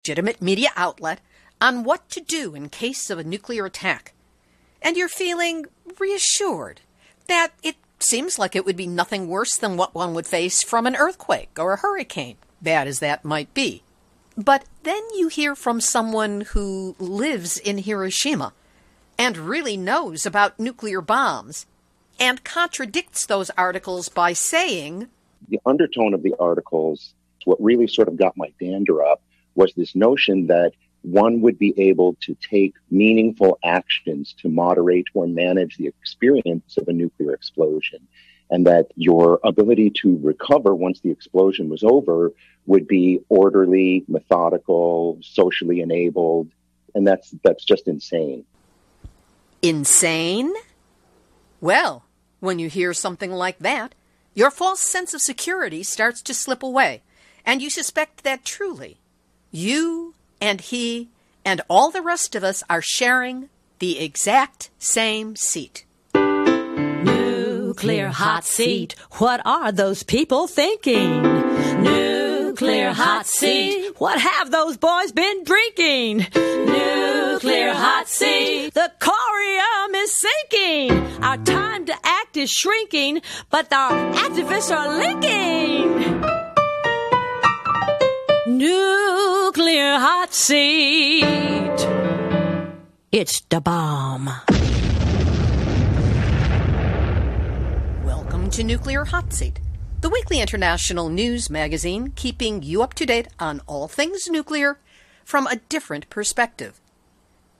legitimate media outlet on what to do in case of a nuclear attack. And you're feeling reassured that it seems like it would be nothing worse than what one would face from an earthquake or a hurricane, bad as that might be. But then you hear from someone who lives in Hiroshima and really knows about nuclear bombs and contradicts those articles by saying, the undertone of the articles, what really sort of got my dander up, was this notion that one would be able to take meaningful actions to moderate or manage the experience of a nuclear explosion, and that your ability to recover once the explosion was over would be orderly, methodical, socially enabled, and that's just insane. Insane? Well, when you hear something like that, your false sense of security starts to slip away, and you suspect that truly you and he and all the rest of us are sharing the exact same seat. Nuclear hot seat. What are those people thinking? Nuclear hot seat. What have those boys been drinking? Nuclear hot seat. The corium is sinking. Our time to act is shrinking, but our activists are linking. Nuclear hot seat. It's the bomb. Welcome to Nuclear Hot Seat, the weekly international news magazine keeping you up to date on all things nuclear from a different perspective.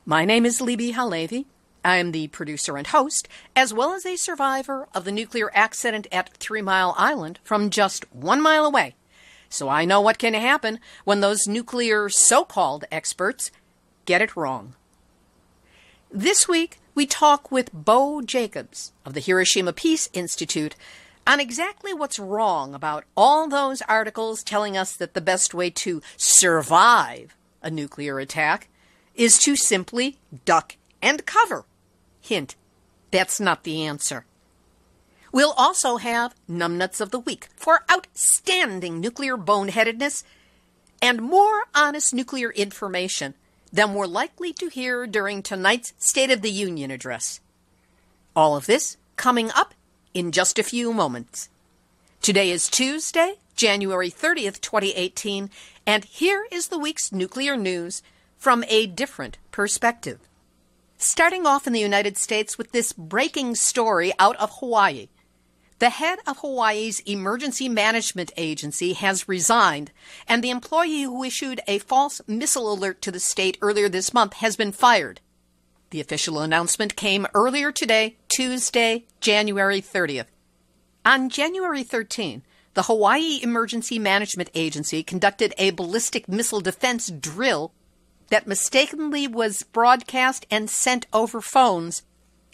My name is Libby Halevi. I am the producer and host, as well as a survivor of the nuclear accident at 3 Mile Island from just 1 mile away. So I know what can happen when those nuclear so-called experts get it wrong. This week, we talk with Bo Jacobs of the Hiroshima Peace Institute on exactly what's wrong about all those articles telling us that the best way to survive a nuclear attack is to simply duck and cover. Hint, that's not the answer. We'll also have Numbnuts of the Week for outstanding nuclear boneheadedness and more honest nuclear information than we're likely to hear during tonight's State of the Union address. All of this coming up in just a few moments. Today is Tuesday, January 30th, 2018, and here is the week's nuclear news from a different perspective. Starting off in the United States with this breaking story out of Hawaii. The head of Hawaii's Emergency Management Agency has resigned, and the employee who issued a false missile alert to the state earlier this month has been fired. The official announcement came earlier today, Tuesday, January 30th. On January 13, the Hawaii Emergency Management Agency conducted a ballistic missile defense drill that mistakenly was broadcast and sent over phones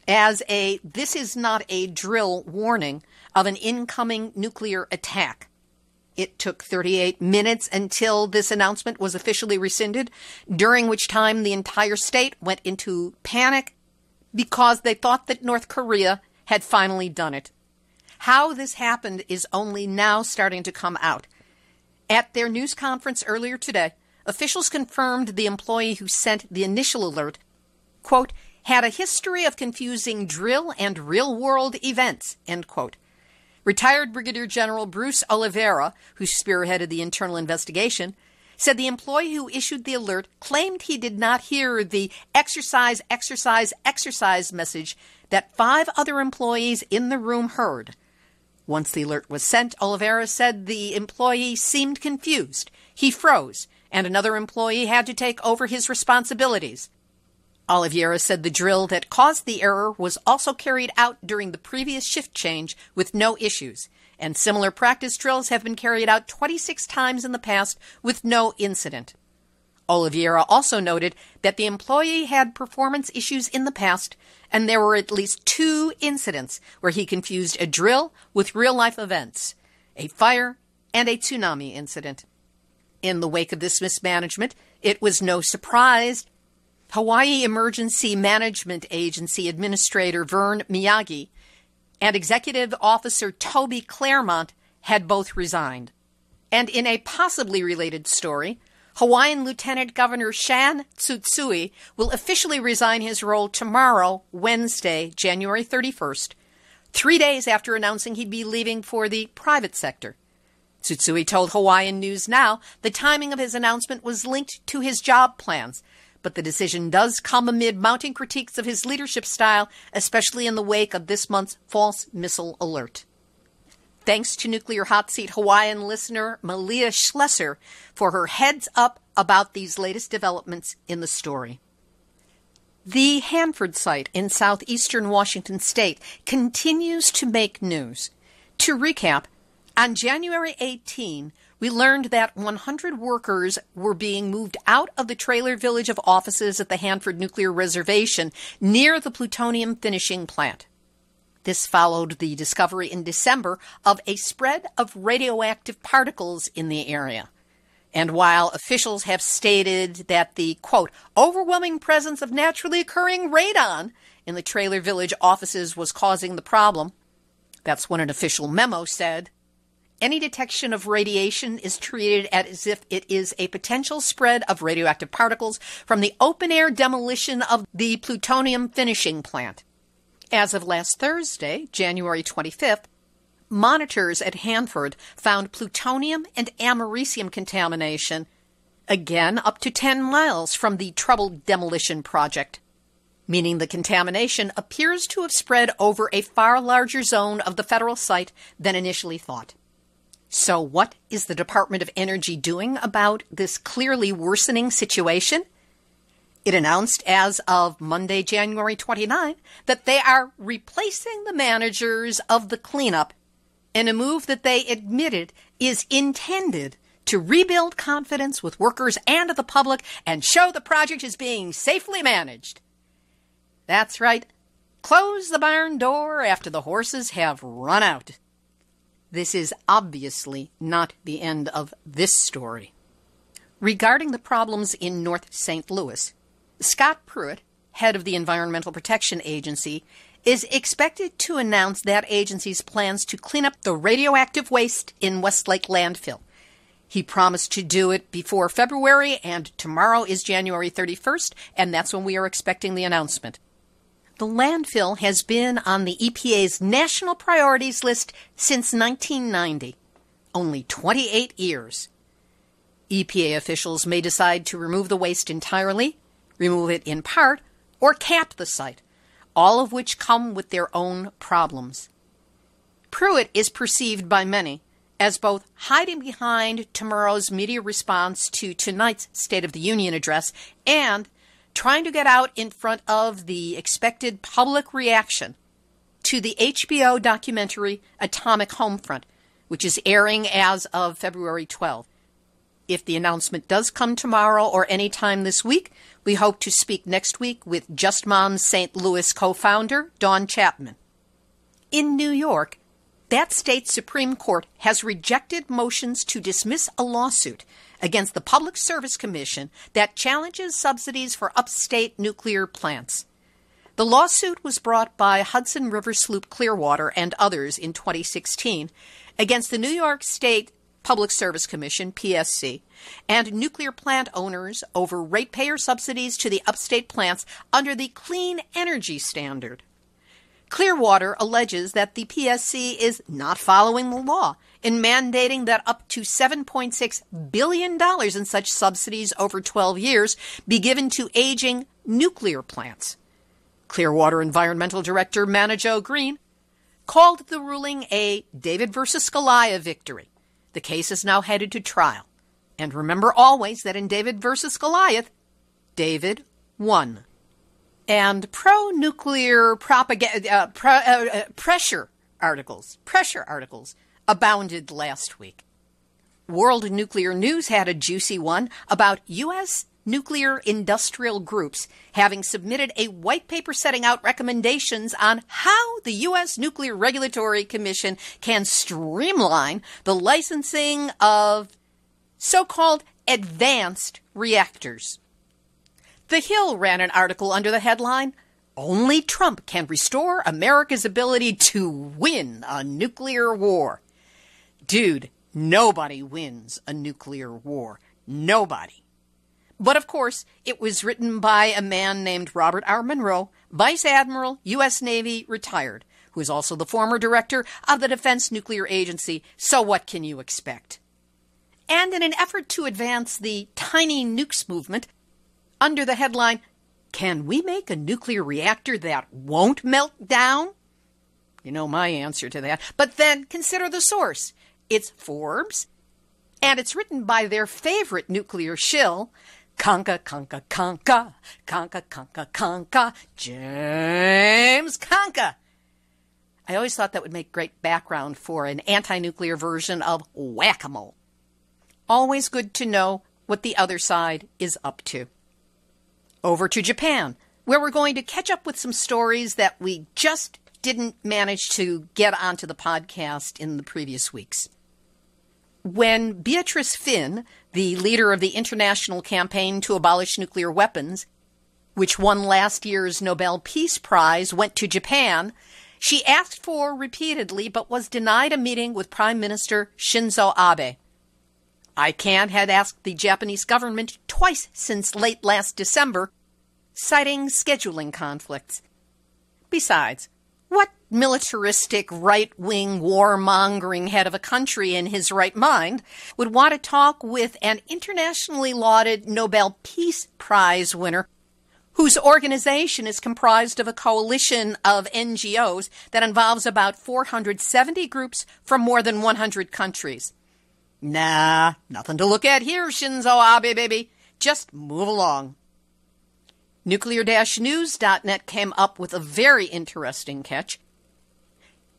as a "this is not a drill" warning of an incoming nuclear attack. It took 38 minutes until this announcement was officially rescinded, during which time the entire state went into panic because they thought that North Korea had finally done it. How this happened is only now starting to come out. At their news conference earlier today, officials confirmed the employee who sent the initial alert, quote, had a history of confusing drill and real-world events, end quote. Retired Brigadier General Bruce Oliveira, who spearheaded the internal investigation, said the employee who issued the alert claimed he did not hear the exercise, exercise, exercise message that 5 other employees in the room heard. Once the alert was sent, Oliveira said the employee seemed confused. He froze, and another employee had to take over his responsibilities. Oliveira said the drill that caused the error was also carried out during the previous shift change with no issues, and similar practice drills have been carried out 26 times in the past with no incident. Oliveira also noted that the employee had performance issues in the past, and there were at least 2 incidents where he confused a drill with real-life events, a fire and a tsunami incident. In the wake of this mismanagement, it was no surprise Hawaii Emergency Management Agency Administrator Vern Miyagi and Executive Officer Toby Claremont had both resigned. And in a possibly related story, Hawaiian Lieutenant Governor Shan Tsutsui will officially resign his role tomorrow, Wednesday, January 31st, 3 days after announcing he'd be leaving for the private sector. Tsutsui told Hawaiian News Now the timing of his announcement was linked to his job plans, but the decision does come amid mounting critiques of his leadership style, especially in the wake of this month's false missile alert. Thanks to Nuclear Hot Seat Hawaiian listener Malia Schlesser for her heads up about these latest developments in the story. The Hanford site in southeastern Washington state continues to make news. To recap, on January 18, we learned that 100 workers were being moved out of the trailer village of offices at the Hanford Nuclear Reservation near the plutonium finishing plant. This followed the discovery in December of a spread of radioactive particles in the area. And while officials have stated that the, quote, overwhelming presence of naturally occurring radon in the trailer village offices was causing the problem, that's what an official memo said, any detection of radiation is treated as if it is a potential spread of radioactive particles from the open-air demolition of the plutonium finishing plant. As of last Thursday, January 25th, monitors at Hanford found plutonium and americium contamination, again up to 10 miles from the troubled demolition project, meaning the contamination appears to have spread over a far larger zone of the federal site than initially thought. So what is the Department of Energy doing about this clearly worsening situation? It announced as of Monday, January 29, that they are replacing the managers of the cleanup in a move that they admitted is intended to rebuild confidence with workers and the public and show the project is being safely managed. That's right. Close the barn door after the horses have run out. This is obviously not the end of this story. Regarding the problems in North St. Louis, Scott Pruitt, head of the Environmental Protection Agency, is expected to announce that agency's plans to clean up the radioactive waste in Westlake landfill. He promised to do it before February, and tomorrow is January 31st, and that's when we are expecting the announcement. The landfill has been on the EPA's national priorities list since 1990, only 28 years. EPA officials may decide to remove the waste entirely, remove it in part, or cap the site, all of which come with their own problems. Pruitt is perceived by many as both hiding behind tomorrow's media response to tonight's State of the Union address and trying to get out in front of the expected public reaction to the HBO documentary Atomic Homefront, which is airing as of February 12th. If the announcement does come tomorrow or any time this week, we hope to speak next week with Just Moms St. Louis co-founder Dawn Chapman. In New York, that state's Supreme Court has rejected motions to dismiss a lawsuit against the Public Service Commission that challenges subsidies for upstate nuclear plants. The lawsuit was brought by Hudson River Sloop Clearwater and others in 2016 against the New York State Public Service Commission, PSC, and nuclear plant owners over ratepayer subsidies to the upstate plants under the Clean Energy Standard. Clearwater alleges that the PSC is not following the law in mandating that up to $7.6 billion in such subsidies over 12 years be given to aging nuclear plants. Clearwater Environmental Director Manajo Green called the ruling a David versus Goliath victory. The case is now headed to trial. And remember always that in David versus Goliath, David won. And pro-nuclear pressure articles abounded last week. World Nuclear News had a juicy one about U.S. nuclear industrial groups having submitted a white paper setting out recommendations on how the U.S. Nuclear Regulatory Commission can streamline the licensing of so-called advanced reactors. The Hill ran an article under the headline, "Only Trump Can Restore America's Ability to Win a Nuclear War." Dude, nobody wins a nuclear war. Nobody. But of course, it was written by a man named Robert R. Monroe, Vice Admiral, U.S. Navy, retired, who is also the former director of the Defense Nuclear Agency. So what can you expect? And in an effort to advance the tiny nukes movement, under the headline, "Can we make a nuclear reactor that won't melt down?" You know my answer to that. But then consider the source. It's Forbes, and it's written by their favorite nuclear shill, James Conca. I always thought that would make great background for an anti-nuclear version of Whack-A-Mole. Always good to know what the other side is up to. Over to Japan, where we're going to catch up with some stories that we just didn't manage to get onto the podcast in the previous weeks. When Beatrice Finn, the leader of the international campaign to abolish nuclear weapons, which won last year's Nobel Peace Prize, went to Japan, she asked for repeatedly but was denied a meeting with Prime Minister Shinzo Abe. ICANN had asked the Japanese government twice since late last December, citing scheduling conflicts. Besides, what militaristic, right-wing, warmongering head of a country in his right mind would want to talk with an internationally lauded Nobel Peace Prize winner whose organization is comprised of a coalition of NGOs that involves about 470 groups from more than 100 countries? Nah, nothing to look at here, Shinzo Abe, baby. Just move along. Nuclear-news.net came up with a very interesting catch.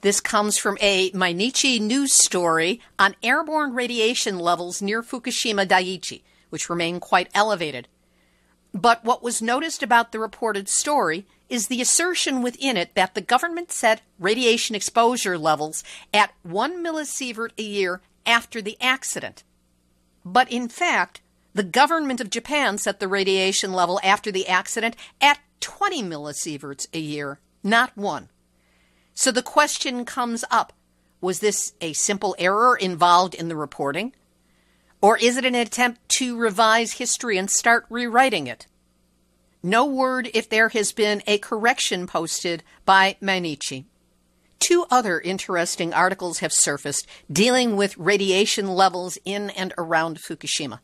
This comes from a Mainichi news story on airborne radiation levels near Fukushima Daiichi, which remain quite elevated. But what was noticed about the reported story is the assertion within it that the government set radiation exposure levels at 1 millisievert a year after the accident. But in fact, the government of Japan set the radiation level after the accident at 20 millisieverts a year, not 1. So the question comes up, was this a simple error involved in the reporting? Or is it an attempt to revise history and start rewriting it? No word if there has been a correction posted by Mainichi. 2 other interesting articles have surfaced dealing with radiation levels in and around Fukushima.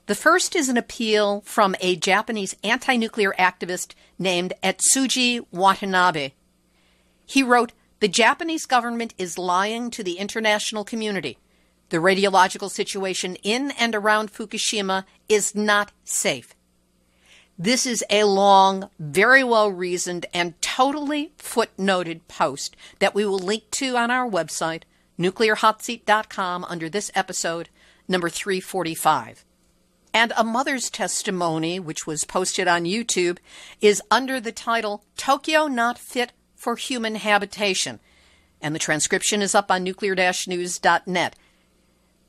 The first is an appeal from a Japanese anti-nuclear activist named Etsuji Watanabe. He wrote, "The Japanese government is lying to the international community. The radiological situation in and around Fukushima is not safe." This is a long, very well-reasoned, and totally footnoted post that we will link to on our website, nuclearhotseat.com, under this episode, number 345. And a mother's testimony, which was posted on YouTube, is under the title, "Tokyo Not Fit for Human Habitation," and the transcription is up on nuclear-news.net.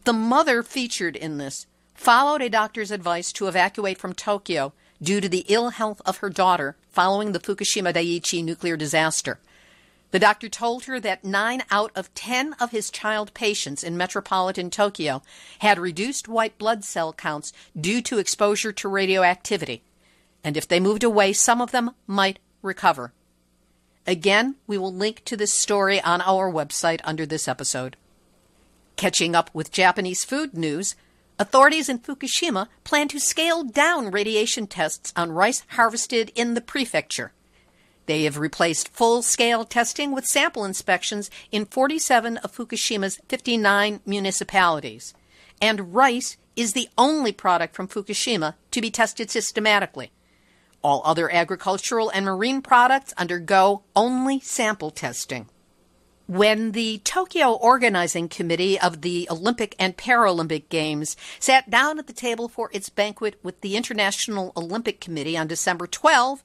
The mother featured in this followed a doctor's advice to evacuate from Tokyo due to the ill health of her daughter following the Fukushima Daiichi nuclear disaster. The doctor told her that 9 out of 10 of his child patients in metropolitan Tokyo had reduced white blood cell counts due to exposure to radioactivity, and if they moved away, some of them might recover. Again, we will link to this story on our website under this episode. Catching up with Japanese food news, authorities in Fukushima plan to scale down radiation tests on rice harvested in the prefecture. They have replaced full-scale testing with sample inspections in 47 of Fukushima's 59 municipalities. And rice is the only product from Fukushima to be tested systematically. All other agricultural and marine products undergo only sample testing. When the Tokyo Organizing Committee of the Olympic and Paralympic Games sat down at the table for its banquet with the International Olympic Committee on December 12,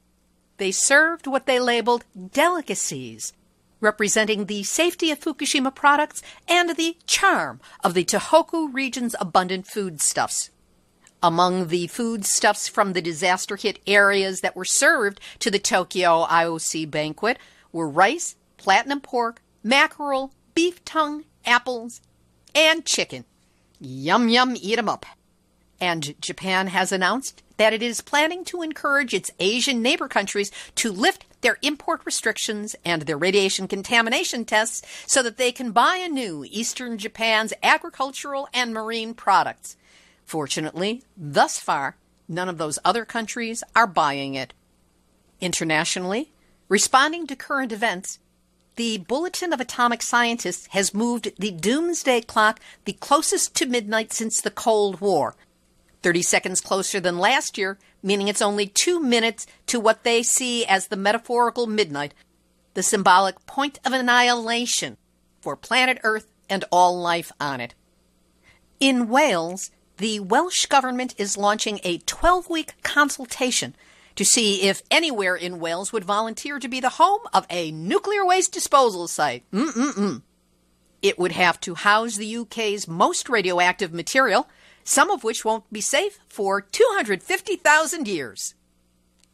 they served what they labeled delicacies, representing the safety of Fukushima products and the charm of the Tohoku region's abundant foodstuffs. Among the foodstuffs from the disaster-hit areas that were served to the Tokyo IOC banquet were rice, platinum pork, mackerel, beef tongue, apples, and chicken. Yum, yum, eat 'em up. And Japan has announced that it is planning to encourage its Asian neighbor countries to lift their import restrictions and their radiation contamination tests so that they can buy anew Eastern Japan's agricultural and marine products. Fortunately, thus far, none of those other countries are buying it. Internationally, responding to current events, the Bulletin of Atomic Scientists has moved the doomsday clock the closest to midnight since the Cold War. 30 seconds closer than last year, meaning it's only 2 minutes to what they see as the metaphorical midnight, the symbolic point of annihilation for planet Earth and all life on it. In Wales, the Welsh government is launching a 12-week consultation to see if anywhere in Wales would volunteer to be the home of a nuclear waste disposal site. It would have to house the UK's most radioactive material, some of which won't be safe for 250,000 years.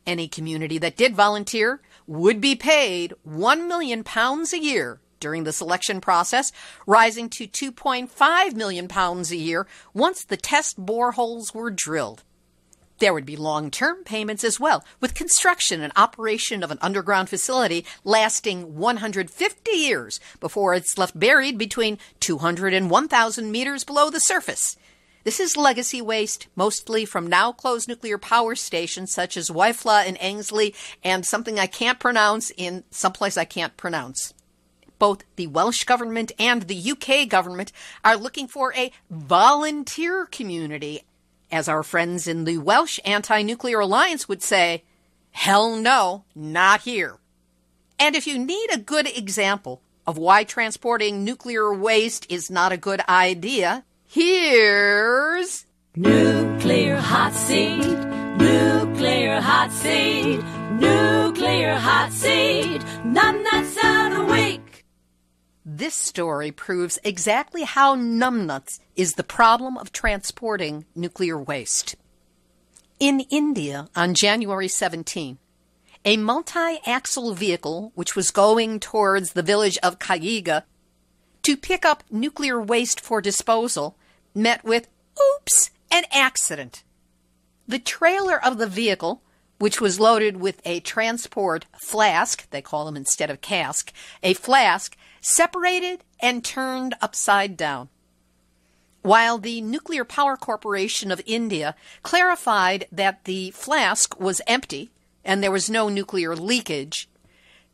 Any community that did volunteer would be paid £1 million a year during the selection process, rising to £2.5 million a year once the test boreholes were drilled. There would be long-term payments as well, with construction and operation of an underground facility lasting 150 years before it's left buried between 200 and 1,000 meters below the surface. This is legacy waste, mostly from now-closed nuclear power stations such as Wyfla in Ainsley and something I can't pronounce in someplace I can't pronounce. Both the Welsh government and the UK government are looking for a volunteer community. As our friends in the Welsh Anti-Nuclear Alliance would say, hell no, not here. And if you need a good example of why transporting nuclear waste is not a good idea, here's Nuclear Hot Seat, Nuclear Hot Seat, Nuclear Hot Seat, numbnuts of the week. This story proves exactly how numbnuts is the problem of transporting nuclear waste. In India, on January 17, a multi-axle vehicle, which was going towards the village of Kaiga to pick up nuclear waste for disposal, met with, oops, an accident. The trailer of the vehicle, which was loaded with a transport flask, they call them instead of cask, a flask, separated and turned upside down. While the Nuclear Power Corporation of India clarified that the flask was empty and there was no nuclear leakage,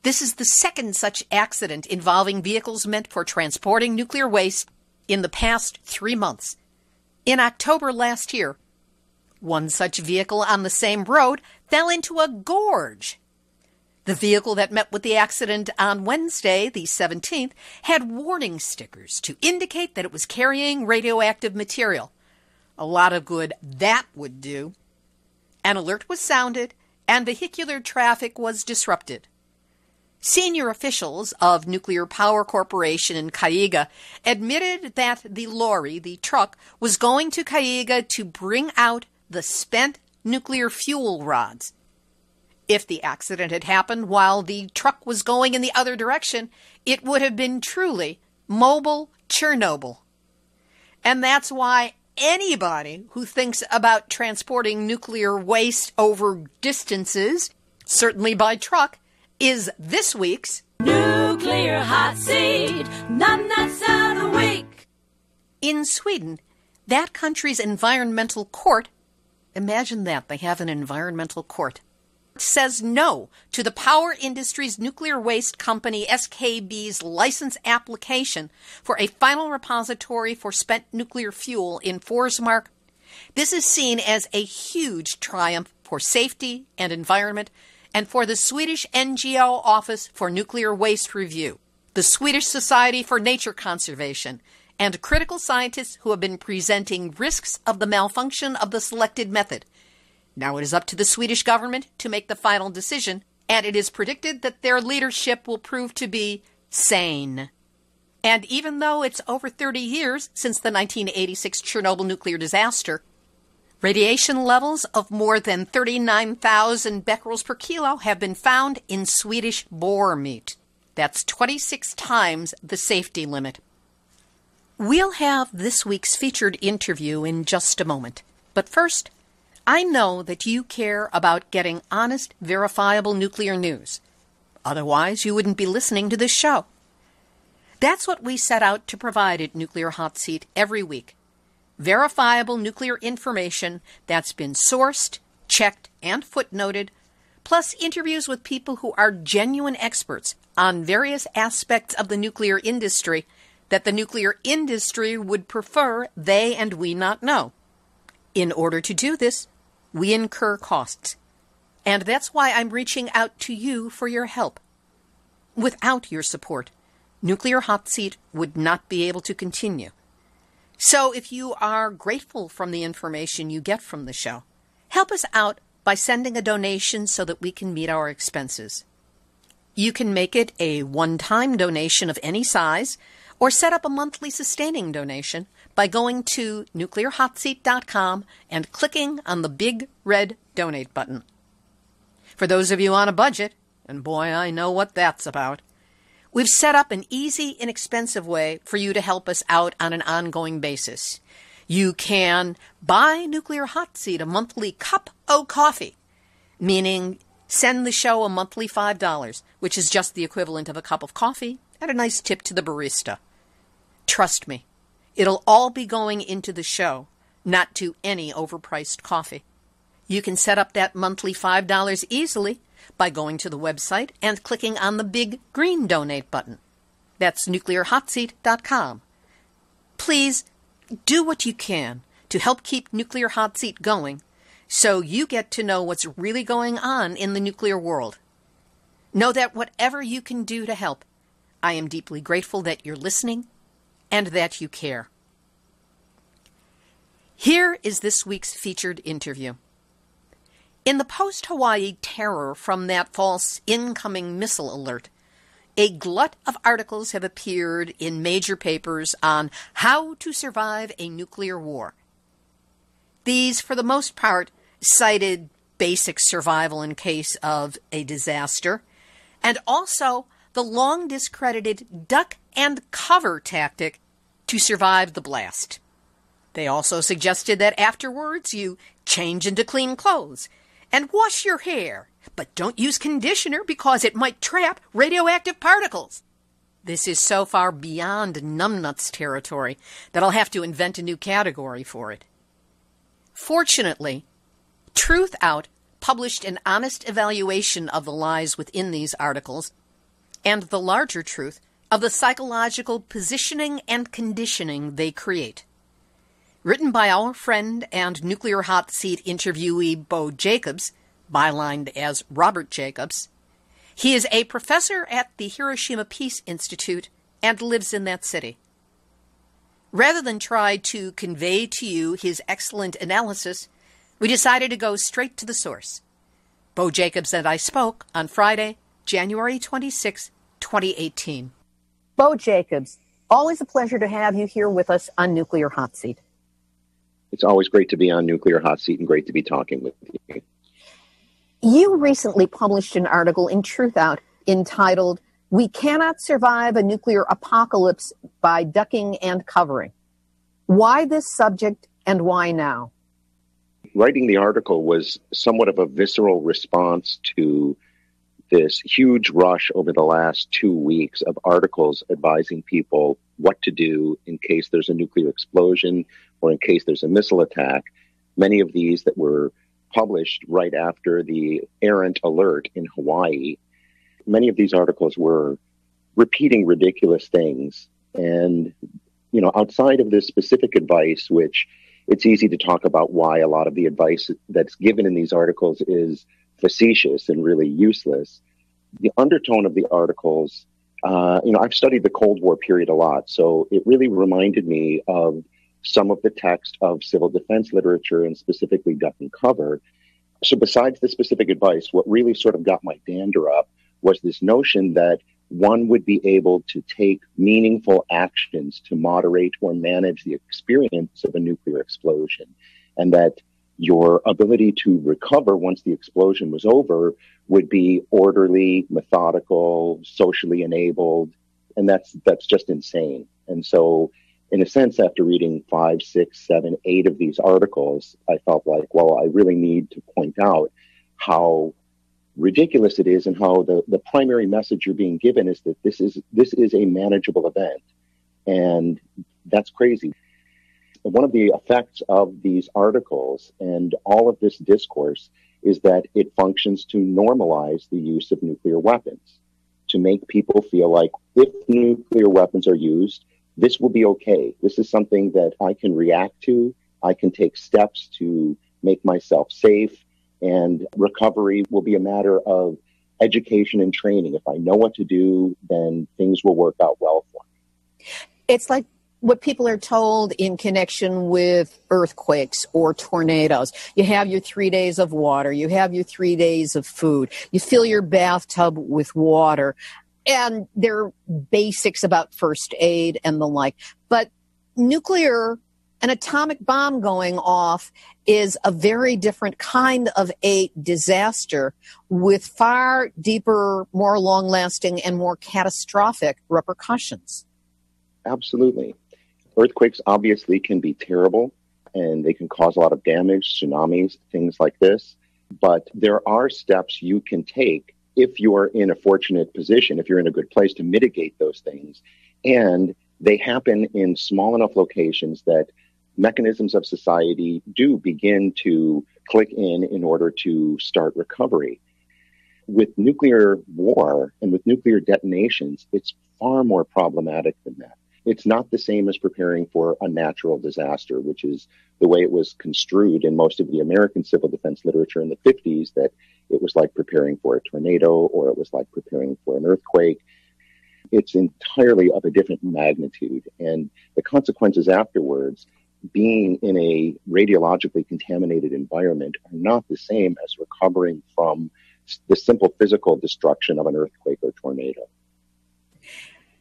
this is the second such accident involving vehicles meant for transporting nuclear waste in the past 3 months. In October last year, one such vehicle on the same road fell into a gorge. The vehicle that met with the accident on Wednesday, the 17th, had warning stickers to indicate that it was carrying radioactive material. A lot of good that would do. An alert was sounded, and vehicular traffic was disrupted. Senior officials of Nuclear Power Corporation in Kaiga admitted that the lorry, the truck, was going to Kaiga to bring out the spent nuclear fuel rods. If the accident had happened while the truck was going in the other direction, it would have been truly mobile Chernobyl. And that's why anybody who thinks about transporting nuclear waste over distances, certainly by truck, is this week's Nuclear Hot Seat, numbnuts of the week. In Sweden, that country's environmental court, imagine that, they have an environmental court, says no to the power industry's nuclear waste company SKB's license application for a final repository for spent nuclear fuel in Forsmark. This is seen as a huge triumph for safety and environment and for the Swedish NGO Office for Nuclear Waste Review, the Swedish Society for Nature Conservation, and critical scientists who have been presenting risks of the malfunction of the selected method. Now it is up to the Swedish government to make the final decision, and it is predicted that their leadership will prove to be sane. And even though it's over 30 years since the 1986 Chernobyl nuclear disaster, radiation levels of more than 39,000 becquerels per kilo have been found in Swedish boar meat. That's 26 times the safety limit. We'll have this week's featured interview in just a moment. But first, I know that you care about getting honest, verifiable nuclear news. Otherwise, you wouldn't be listening to this show. That's what we set out to provide at Nuclear Hot Seat every week. Verifiable nuclear information that's been sourced, checked, and footnoted, plus interviews with people who are genuine experts on various aspects of the nuclear industry that the nuclear industry would prefer they and we not know. In order to do this, we incur costs. And that's why I'm reaching out to you for your help. Without your support, Nuclear Hot Seat would not be able to continue. So if you are grateful from the information you get from the show, help us out by sending a donation so that we can meet our expenses. You can make it a one-time donation of any size or set up a monthly sustaining donation by going to nuclearhotseat.com and clicking on the big red donate button. For those of you on a budget, and boy, I know what that's about, we've set up an easy, inexpensive way for you to help us out on an ongoing basis. You can buy Nuclear Hot Seat a monthly cup o' coffee, meaning send the show a monthly $5, which is just the equivalent of a cup of coffee and a nice tip to the barista. Trust me, it'll all be going into the show, not to any overpriced coffee. You can set up that monthly $5 easily by going to the website and clicking on the big green donate button. That's nuclearhotseat.com. Please do what you can to help keep Nuclear Hot Seat going so you get to know what's really going on in the nuclear world. Know that whatever you can do to help, I am deeply grateful that you're listening and that you care. Here is this week's featured interview. In the post-Hawaii terror from that false incoming missile alert, a glut of articles have appeared in major papers on how to survive a nuclear war. These, for the most part, cited basic survival in case of a disaster, and also the long-discredited duck and cover tactic to survive the blast. They also suggested that afterwards you change into clean clothes and wash your hair, but don't use conditioner because it might trap radioactive particles. This is so far beyond numbnuts territory that I'll have to invent a new category for it. Fortunately, Truth Out published an honest evaluation of the lies within these articles and the larger truth of the psychological positioning and conditioning they create. Written by our friend and Nuclear Hot Seat interviewee Bo Jacobs, bylined as Robert Jacobs. He is a professor at the Hiroshima Peace Institute and lives in that city. Rather than try to convey to you his excellent analysis, we decided to go straight to the source. Bo Jacobs and I spoke on Friday, January 26, 2018. Bo Jacobs, always a pleasure to have you here with us on Nuclear Hot Seat. It's always great to be on Nuclear Hot Seat and great to be talking with you. You recently published an article in Truth Out entitled, "We Cannot Survive a Nuclear Apocalypse by Ducking and Covering." Why this subject and why now? Writing the article was somewhat of a visceral response to this huge rush over the last 2 weeks of articles advising people what to do in case there's a nuclear explosion or in case there's a missile attack. Many of these that were published right after the errant alert in Hawaii. Many of these articles were repeating ridiculous things. And, outside of this specific advice, which it's easy to talk about why a lot of the advice that's given in these articles is facetious and really useless. The undertone of the articles, I've studied the Cold War period a lot, so it really reminded me of some of the text of civil defense literature and specifically duck and cover. So besides the specific advice, what really sort of got my dander up was this notion that one would be able to take meaningful actions to moderate or manage the experience of a nuclear explosion, and that your ability to recover once the explosion was over would be orderly, methodical, socially enabled, and that's just insane. And so in a sense, after reading 5, 6, 7, 8 of these articles, I felt like, well, I really need to point out how ridiculous it is and how the primary message you're being given is that this is a manageable event. And that's crazy. One of the effects of these articles and all of this discourse is that it functions to normalize the use of nuclear weapons, to make people feel like if nuclear weapons are used, this will be okay. This is something that I can react to. I can take steps to make myself safe, and recovery will be a matter of education and training. If I know what to do, then things will work out well for me. It's like what people are told in connection with earthquakes or tornadoes. You have your 3 days of water. You have your 3 days of food. You fill your bathtub with water. And there are basics about first aid and the like. But an atomic bomb going off is a very different kind of a disaster with far deeper, more long-lasting, and more catastrophic repercussions. Absolutely. Earthquakes obviously can be terrible, and they can cause a lot of damage, tsunamis, things like this. But there are steps you can take if you are in a fortunate position, if you're in a good place to mitigate those things. And they happen in small enough locations that mechanisms of society do begin to click in order to start recovery. With nuclear war and with nuclear detonations, it's far more problematic than that. It's not the same as preparing for a natural disaster, which is the way it was construed in most of the American civil defense literature in the 50s, that it was like preparing for a tornado or it was like preparing for an earthquake. It's entirely of a different magnitude. And the consequences afterwards, being in a radiologically contaminated environment, are not the same as recovering from the simple physical destruction of an earthquake or tornado.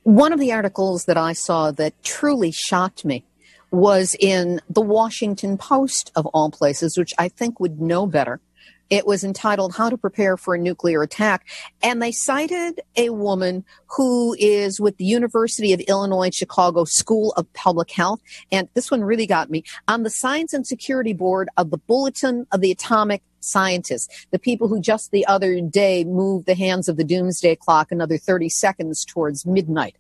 One of the articles that I saw that truly shocked me was in the Washington Post, of all places, which I think would know better. It was entitled How to Prepare for a Nuclear Attack. And they cited a woman who is with the University of Illinois Chicago School of Public Health. And this one really got me. On the Science and Security Board of the Bulletin of the Atomic Scientists, the people who just the other day moved the hands of the doomsday clock another 30 seconds towards midnight.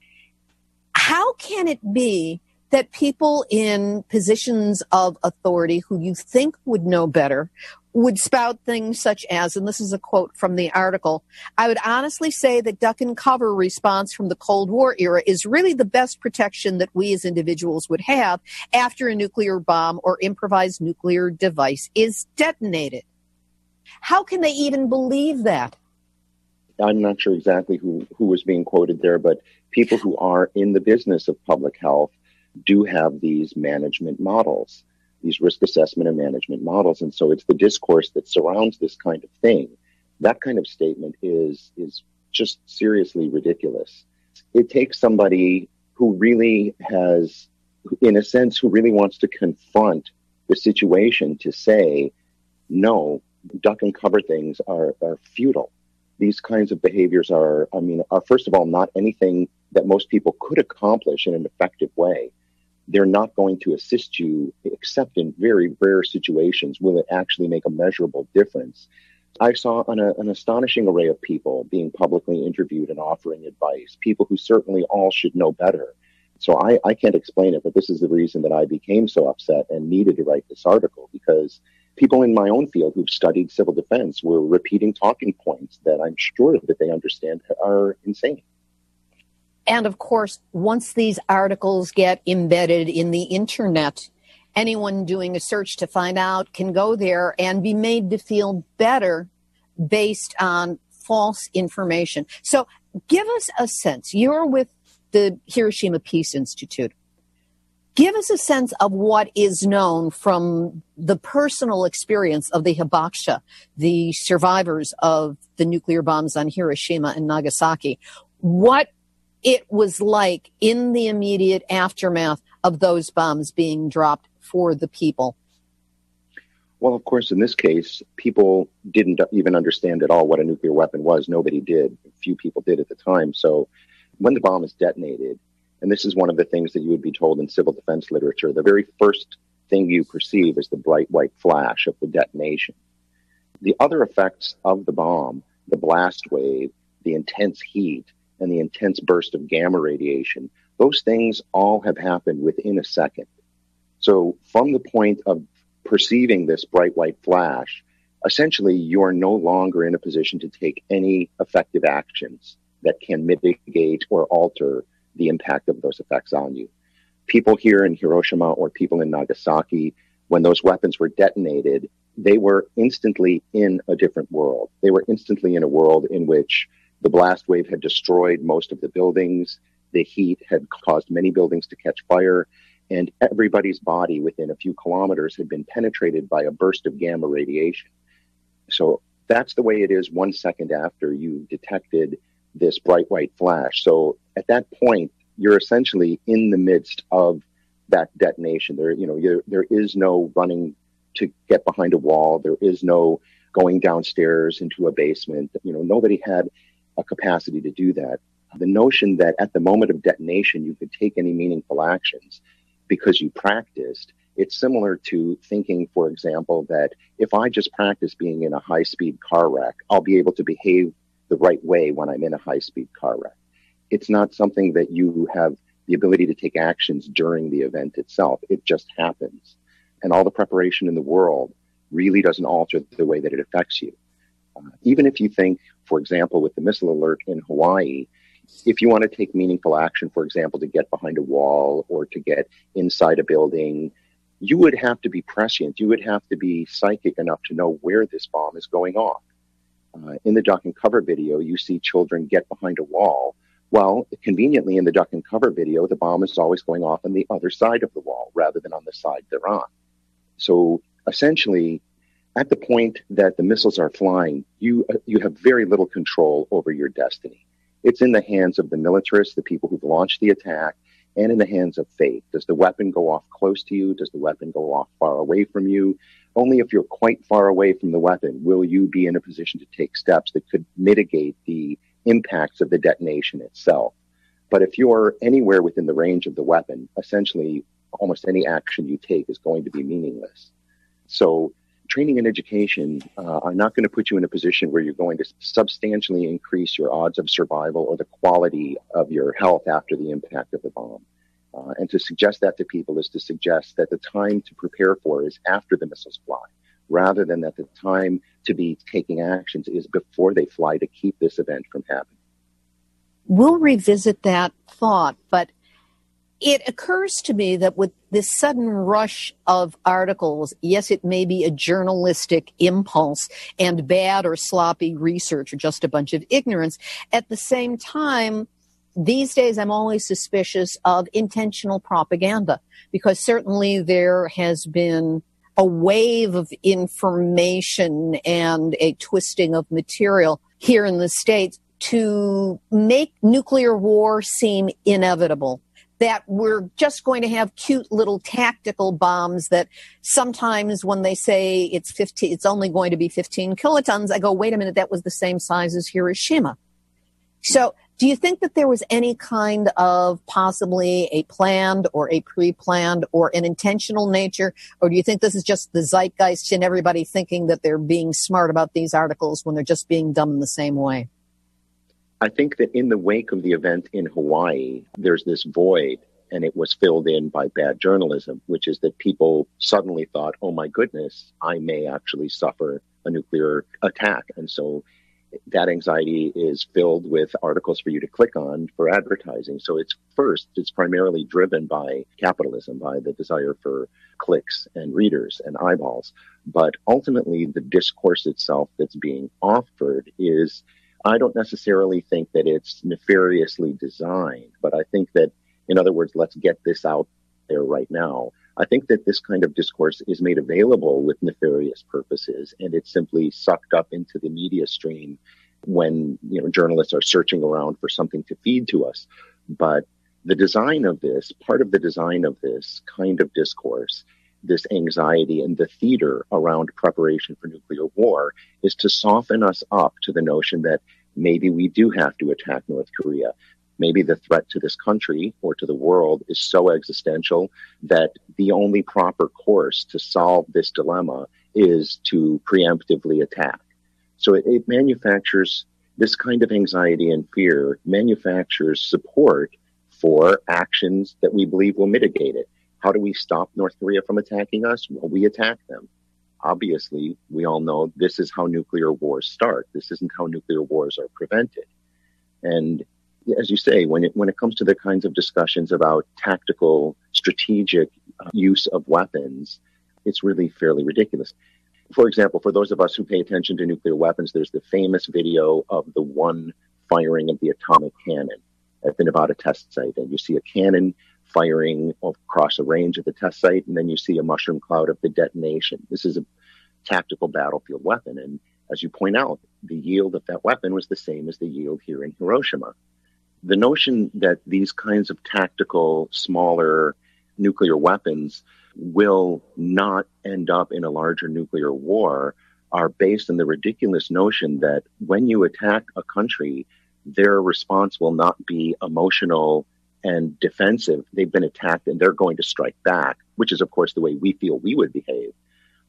How can it be that people in positions of authority who you think would know better would spout things such as, and this is a quote from the article, I would honestly say that duck and cover response from the Cold War era is really the best protection that we as individuals would have after a nuclear bomb or improvised nuclear device is detonated. How can they even believe that? I'm not sure exactly who was being quoted there, but people who are in the business of public health do have these management models, these risk assessment and management models. And so it's the discourse that surrounds this kind of thing. That kind of statement is just seriously ridiculous. It takes somebody who really has, in a sense, who really wants to confront the situation to say, no, duck and cover things are futile. These kinds of behaviors are first of all, not anything that most people could accomplish in an effective way. They're not going to assist you, except in very rare situations will it actually make a measurable difference. I saw an astonishing array of people being publicly interviewed and offering advice, people who certainly all should know better. So I can't explain it, but this is the reason that I became so upset and needed to write this article, because people in my own field who've studied civil defense were repeating talking points that I'm sure that they understand are insane. And of course, once these articles get embedded in the internet, anyone doing a search to find out can go there and be made to feel better based on false information. So give us a sense. You're with the Hiroshima Peace Institute. Give us a sense of what is known from the personal experience of the hibakusha, the survivors of the nuclear bombs on Hiroshima and Nagasaki. What it was like in the immediate aftermath of those bombs being dropped for the people. Well, of course, in this case, people didn't even understand at all what a nuclear weapon was. Nobody did. Few people did at the time. So when the bomb is detonated And this is one of the things that you would be told in civil defense literature. The very first thing you perceive is the bright white flash of the detonation. The other effects of the bomb, the blast wave, the intense heat, and the intense burst of gamma radiation, those things all have happened within a second. So from the point of perceiving this bright white flash, essentially you are no longer in a position to take any effective actions that can mitigate or alter the impact of those effects on you. People here in Hiroshima or people in Nagasaki, when those weapons were detonated, they were instantly in a different world. They were instantly in a world in which the blast wave had destroyed most of the buildings, the heat had caused many buildings to catch fire, and everybody's body within a few kilometers had been penetrated by a burst of gamma radiation. So that's the way it is 1 second after you detected this bright white flash. So at that point, you're essentially in the midst of that detonation. There is no running to get behind a wall. There is no going downstairs into a basement. Nobody had a capacity to do that. The notion that at the moment of detonation, you could take any meaningful actions because you practiced, it's similar to thinking, for example, that if I just practice being in a high-speed car wreck, I'll be able to behave the right way when I'm in a high-speed car wreck. It's not something that you have the ability to take actions during the event itself. It just happens. And all the preparation in the world really doesn't alter the way that it affects you. Even if you think, for example, with the missile alert in Hawaii, if you want to take meaningful action, for example, to get behind a wall or to get inside a building, you would have to be prescient. You would have to be psychic enough to know where this bomb is going off. In the duck and cover video, you see children get behind a wall. Well, conveniently in the duck and cover video, the bomb is always going off on the other side of the wall rather than on the side they're on. So essentially, at the point that the missiles are flying, you have very little control over your destiny. It's in the hands of the militarists, the people who've launched the attack, and in the hands of fate. Does the weapon go off close to you? Does the weapon go off far away from you? Only if you're quite far away from the weapon will you be in a position to take steps that could mitigate the impacts of the detonation itself. But if you're anywhere within the range of the weapon, essentially almost any action you take is going to be meaningless. So training and education are not going to put you in a position where you're going to substantially increase your odds of survival or the quality of your health after the impact of the bomb. And to suggest that to people is to suggest that the time to prepare for is after the missiles fly, rather than that the time to be taking actions is before they fly to keep this event from happening. We'll revisit that thought, but it occurs to me that with this sudden rush of articles, yes, it may be a journalistic impulse and bad or sloppy research or just a bunch of ignorance. At the same time, these days I'm always suspicious of intentional propaganda, because certainly there has been a wave of information and a twisting of material here in the States to make nuclear war seem inevitable. That we're just going to have cute little tactical bombs that sometimes when they say it's only going to be 15 kilotons, I go, wait a minute, that was the same size as Hiroshima. So do you think that there was any kind of possibly a planned or a pre-planned or an intentional nature? Or do you think this is just the zeitgeist and everybody thinking that they're being smart about these articles when they're just being dumb in the same way? I think that in the wake of the event in Hawaii, there's this void, and it was filled in by bad journalism, which is that people suddenly thought, oh my goodness, I may actually suffer a nuclear attack. And so that anxiety is filled with articles for you to click on for advertising. So it's primarily driven by capitalism, by the desire for clicks and readers and eyeballs. But ultimately, the discourse itself that's being offered is, I don't necessarily think that it's nefariously designed, but I think that, in other words, let's get this out there right now. I think that this kind of discourse is made available with nefarious purposes, and it's simply sucked up into the media stream when, journalists are searching around for something to feed to us. But the design of this, part of the design of this kind of discourse, this anxiety and the theater around preparation for nuclear war, is to soften us up to the notion that maybe we do have to attack North Korea. maybe the threat to this country or to the world is so existential that the only proper course to solve this dilemma is to preemptively attack. So it manufactures this kind of anxiety and fear, manufactures support for actions that we believe will mitigate it. How do we stop North Korea from attacking us? Well, we attack them. Obviously, we all know this is how nuclear wars start. This isn't how nuclear wars are prevented. And as you say, when it comes to the kinds of discussions about tactical, strategic use of weapons, it's really fairly ridiculous. For example, for those of us who pay attention to nuclear weapons, there's the famous video of the one firing of the atomic cannon at the Nevada test site. And you see a cannon firing across a range at the test site, and then you see a mushroom cloud of the detonation. This is a tactical battlefield weapon. And as you point out, the yield of that weapon was the same as the yield here in Hiroshima. The notion that these kinds of tactical, smaller nuclear weapons will not end up in a larger nuclear war are based on the ridiculous notion that when you attack a country, their response will not be emotional and defensive. They've been attacked and they're going to strike back, which is, of course, the way we feel we would behave.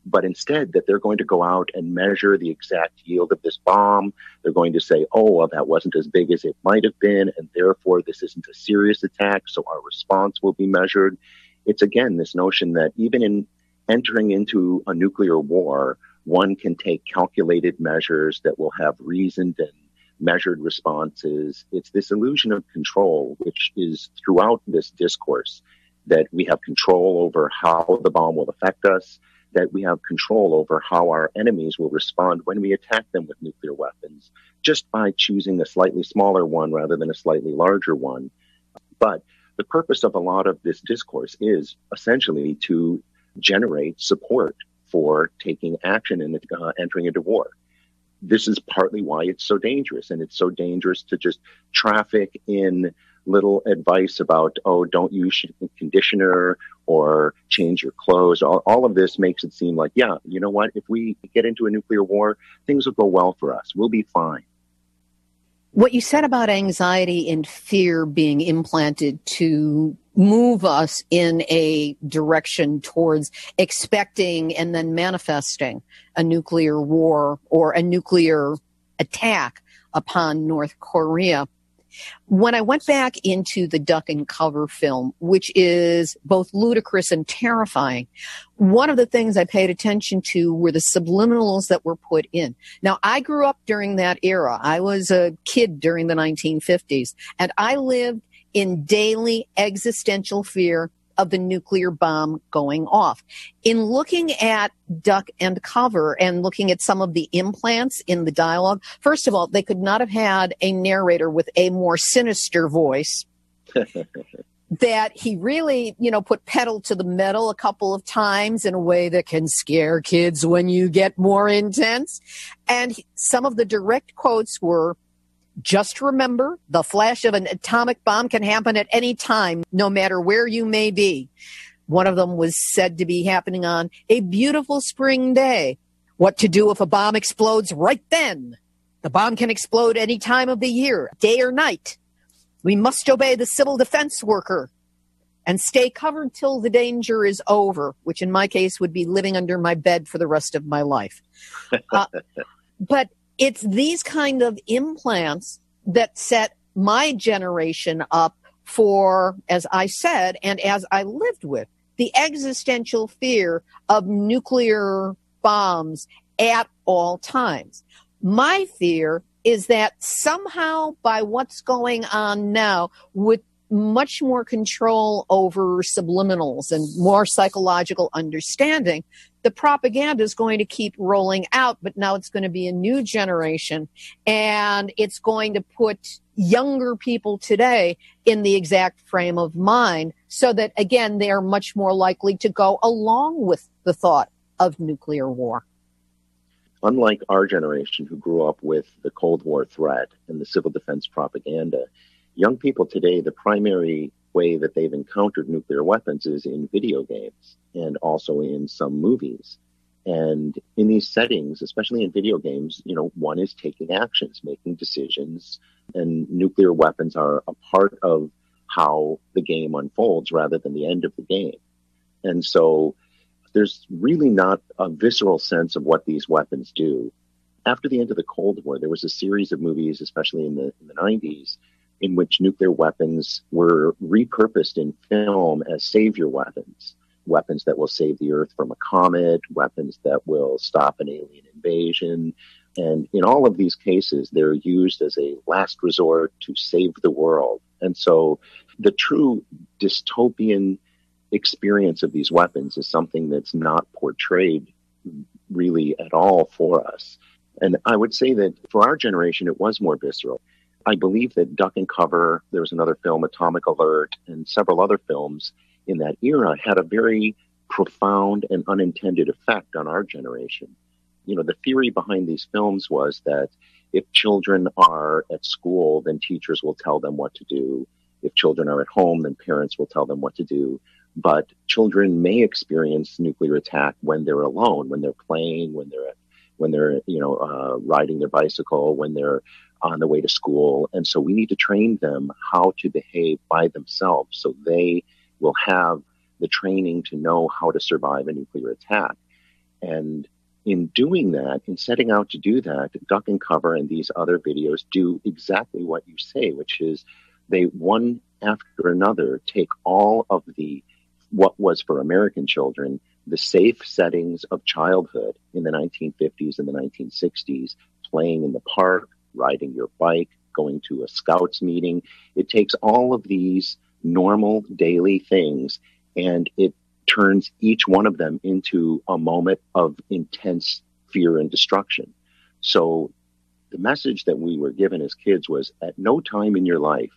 But instead, that they're going to go out and measure the exact yield of this bomb. They're going to say, oh, well, that wasn't as big as it might have been, and therefore this isn't a serious attack, so our response will be measured. It's, again, this notion that even in entering into a nuclear war, one can take calculated measures that will have reasoned and measured responses. It's this illusion of control, which is throughout this discourse, that we have control over how the bomb will affect us, that we have control over how our enemies will respond when we attack them with nuclear weapons, just by choosing a slightly smaller one rather than a slightly larger one. But the purpose of a lot of this discourse is essentially to generate support for taking action and entering into war. This is partly why it's so dangerous, and it's so dangerous to just traffic in little advice about, oh, don't use conditioner or change your clothes. All of this makes it seem like, yeah, you know what? If we get into a nuclear war, things will go well for us. We'll be fine. What you said about anxiety and fear being implanted to move us in a direction towards expecting and then manifesting a nuclear war or a nuclear attack upon North Korea. When I went back into the Duck and Cover film, which is both ludicrous and terrifying, one of the things I paid attention to were the subliminals that were put in. Now, I grew up during that era. I was a kid during the 1950s, and I lived in daily existential fear of the nuclear bomb going off. In looking at Duck and Cover and looking at some of the implants in the dialogue, first of all, they could not have had a narrator with a more sinister voice. That he really, put pedal to the metal a couple of times in a way that can scare kids when you get more intense. And some of the direct quotes were, just remember, the flash of an atomic bomb can happen at any time, no matter where you may be. One of them was said to be happening on a beautiful spring day. What to do if a bomb explodes right then? The bomb can explode any time of the year, day or night. We must obey the civil defense worker and stay covered till the danger is over, which in my case would be living under my bed for the rest of my life. But it's these kind of implants that set my generation up for, as I said, and as I lived with, the existential fear of nuclear bombs at all times. My fear is that somehow by what's going on now, with much more control over subliminals and more psychological understanding, the propaganda is going to keep rolling out, but now it's going to be a new generation, and it's going to put younger people today in the exact frame of mind so that, again, they are much more likely to go along with the thought of nuclear war. Unlike our generation who grew up with the Cold War threat and the civil defense propaganda, young people today, the primary way that they've encountered nuclear weapons is in video games and also in some movies. And in these settings, especially in video games, one is taking actions, making decisions, and nuclear weapons are a part of how the game unfolds rather than the end of the game. And so there's really not a visceral sense of what these weapons do. After the end of the Cold War, there was a series of movies, especially in the 90s, in which nuclear weapons were repurposed in film as savior weapons. Weapons that will save the Earth from a comet, weapons that will stop an alien invasion. And in all of these cases, they're used as a last resort to save the world. And so the true dystopian experience of these weapons is something that's not portrayed really at all for us. And I would say that for our generation, it was more visceral. I believe that Duck and Cover, there was another film, Atomic Alert, and several other films in that era had a very profound and unintended effect on our generation. The theory behind these films was that if children are at school, then teachers will tell them what to do. If children are at home, then parents will tell them what to do. But children may experience nuclear attack when they're alone, when they're playing, when they're riding their bicycle, when they're on the way to school. And so we need to train them how to behave by themselves so they will have the training to know how to survive a nuclear attack. And in doing that, in setting out to do that, Duck and Cover and these other videos do exactly what you say, which is they, one after another, take all of what was for American children, the safe settings of childhood in the 1950s and the 1960s, playing in the park, riding your bike, going to a scouts meeting. It takes all of these normal daily things and it turns each one of them into a moment of intense fear and destruction. So the message that we were given as kids was, at no time in your life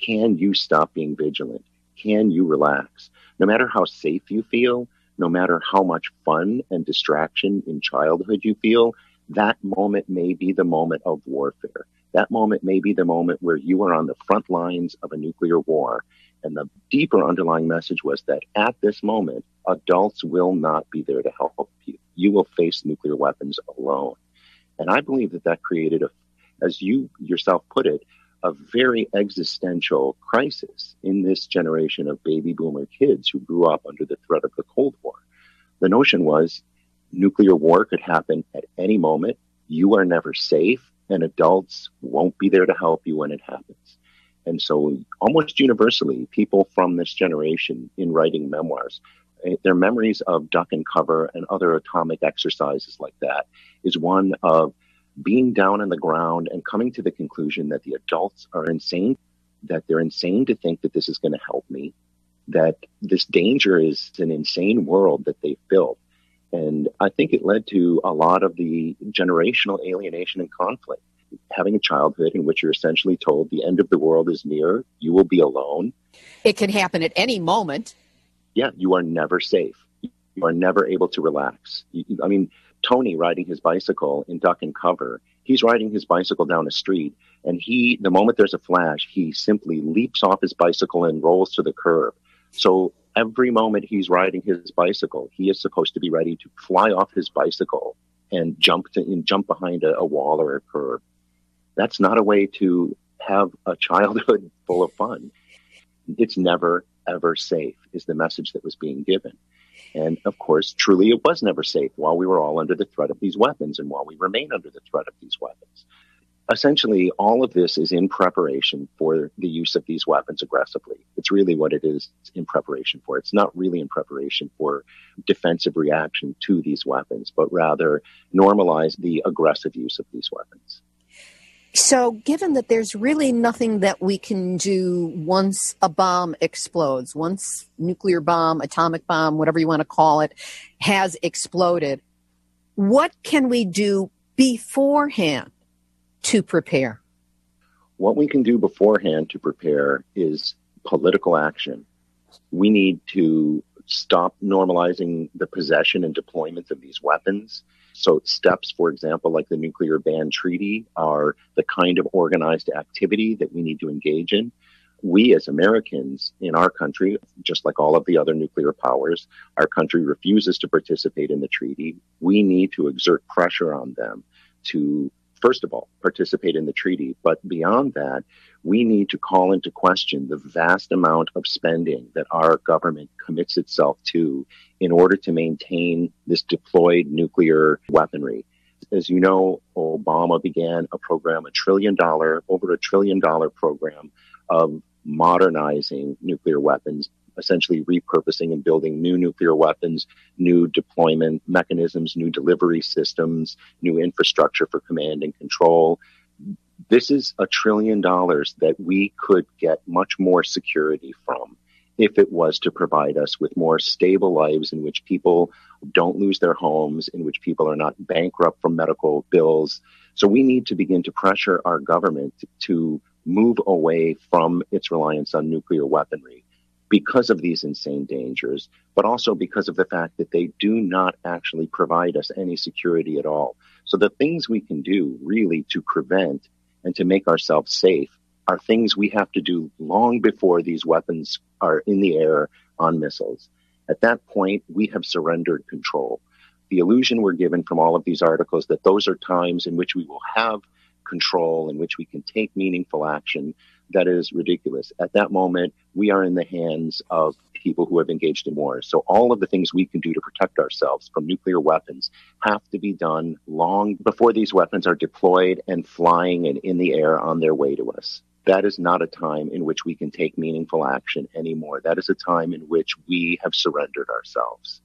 can you stop being vigilant. Can you relax? No matter how safe you feel, no matter how much fun and distraction in childhood you feel, that moment may be the moment of warfare. That moment may be the moment where you are on the front lines of a nuclear war. And the deeper underlying message was that at this moment, adults will not be there to help you. You will face nuclear weapons alone. And I believe that created, as you yourself put it, a very existential crisis in this generation of baby boomer kids who grew up under the threat of the Cold War. The notion was nuclear war could happen at any moment. You are never safe, and adults won't be there to help you when it happens. And so almost universally, people from this generation in writing memoirs, their memories of Duck and Cover and other atomic exercises like that is one of being down on the ground and coming to the conclusion that the adults are insane, that they're insane to think that this is going to help me, that this danger is an insane world that they've built. And I think it led to a lot of the generational alienation and conflict. Having a childhood in which you're essentially told the end of the world is near, you will be alone. It can happen at any moment. Yeah, you are never safe. You are never able to relax. Tony riding his bicycle in Duck and Cover, he's riding his bicycle down a street, and the moment there's a flash, he simply leaps off his bicycle and rolls to the curb. So every moment he's riding his bicycle, he is supposed to be ready to fly off his bicycle and jump behind a wall or a curb. That's not a way to have a childhood full of fun. It's never, ever safe is the message that was being given. And of course, truly, it was never safe while we were all under the threat of these weapons and while we remain under the threat of these weapons. Essentially, all of this is in preparation for the use of these weapons aggressively. It's really what it is in preparation for. It's not really in preparation for defensive reaction to these weapons, but rather normalize the aggressive use of these weapons. So given that there's really nothing that we can do once a bomb explodes, once nuclear bomb, atomic bomb, whatever you want to call it, has exploded, what can we do beforehand to prepare? What we can do beforehand to prepare is political action. We need to stop normalizing the possession and deployment of these weapons. So steps, for example, like the nuclear ban treaty, are the kind of organized activity that we need to engage in. we as Americans in our country, just like all of the other nuclear powers, our country refuses to participate in the treaty. We need to exert pressure on them to, first of all, participate in the treaty. But beyond that, we need to call into question the vast amount of spending that our government commits itself to in order to maintain this deployed nuclear weaponry. As you know, Obama began a program, over $1 trillion program of modernizing nuclear weapons, essentially repurposing and building new nuclear weapons, new deployment mechanisms, new delivery systems, new infrastructure for command and control. This is $1 trillion that we could get much more security from if it was to provide us with more stable lives in which people don't lose their homes, in which people are not bankrupt from medical bills. So we need to begin to pressure our government to move away from its reliance on nuclear weaponry because of these insane dangers, but also because of the fact that they do not actually provide us any security at all. So the things we can do really to prevent and to make ourselves safe are things we have to do long before these weapons are in the air on missiles. At that point, we have surrendered control. The illusion we're given from all of these articles that those are times in which we will have control, in which we can take meaningful action, that is ridiculous. At that moment, we are in the hands of people who have engaged in war. So all of the things we can do to protect ourselves from nuclear weapons have to be done long before these weapons are deployed and flying and in the air on their way to us. That is not a time in which we can take meaningful action anymore. That is a time in which we have surrendered ourselves.